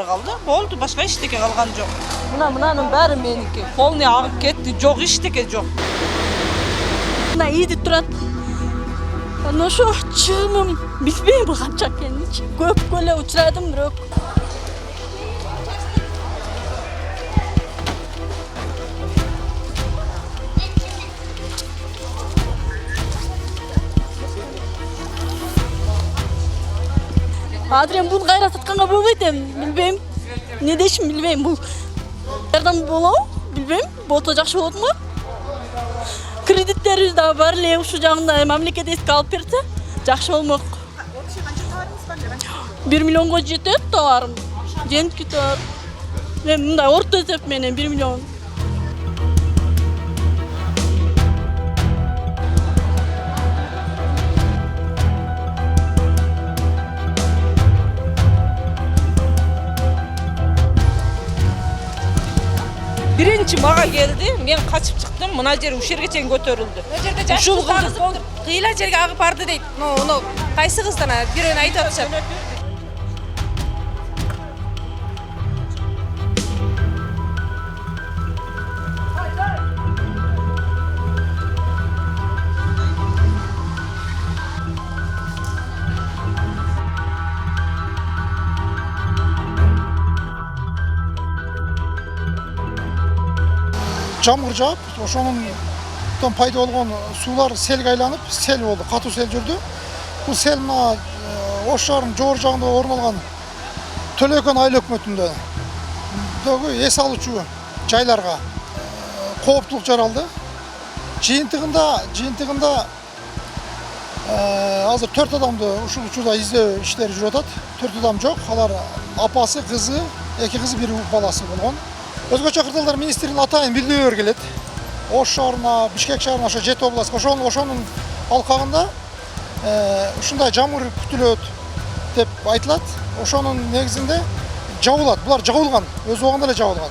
kaldı. Oldu. Başka işteki kalgan yok. Mınanın bari meniki. Koluna ağıp ketdi. Жоқ işteki yok. Mına iyi de turat. Ana şu çığımım. Bilmeyim qancha ekenini. Köp köle uçradım biroq. Adrem bunu gayret atkanга bolбойт билбейм. Не дешим билбейм бул. Жардам болобу? Билбейм. Болсо жакшы болот му? Кредиттерибиз дагы бар эле ушул жагында мамлекет эске алып берсе, жакшы болмок. 1 миллионго жетет товарым. Жентки товар. Мен мындай орто эсеп менен 1 миллион. Birinci mağa geldi. Ben kaçıp çıktım. Mına yer uşerge çen götürüldü. О жерде жаш кыздары болуп кыйла жерге агып барды дейт. Ну, кайсы кыздан бирөөнү айтып атышат. Жамгыр жаап, ошонун пайда болгон суулар селге айланып, сел болду, катуу сел жүрдү. Бул сел мына Ош шаарынын жогору жагында орун алган Төлөкөн айыл өкмөтүндөгү эс алуучу жайларга кооптулук жаралды. Жыйынтыгында азыр 4 адамды ушул учурда издөө иштери жүрүп атат. 4 адам жок. Алар апасы, кызы, 2 кызы, 1 баласы болгон. Өзгөчө кырдалдар министринин атайын билдирүүлөр келет. Ош шаарына, Бишкек шаарына, ошо 7 област, ошонун алкагында ушундай жамгыр күтүлөт деп айтылат. Ошонун негизинде жабылат. Булар жабылган, өз убагында эле жабылган.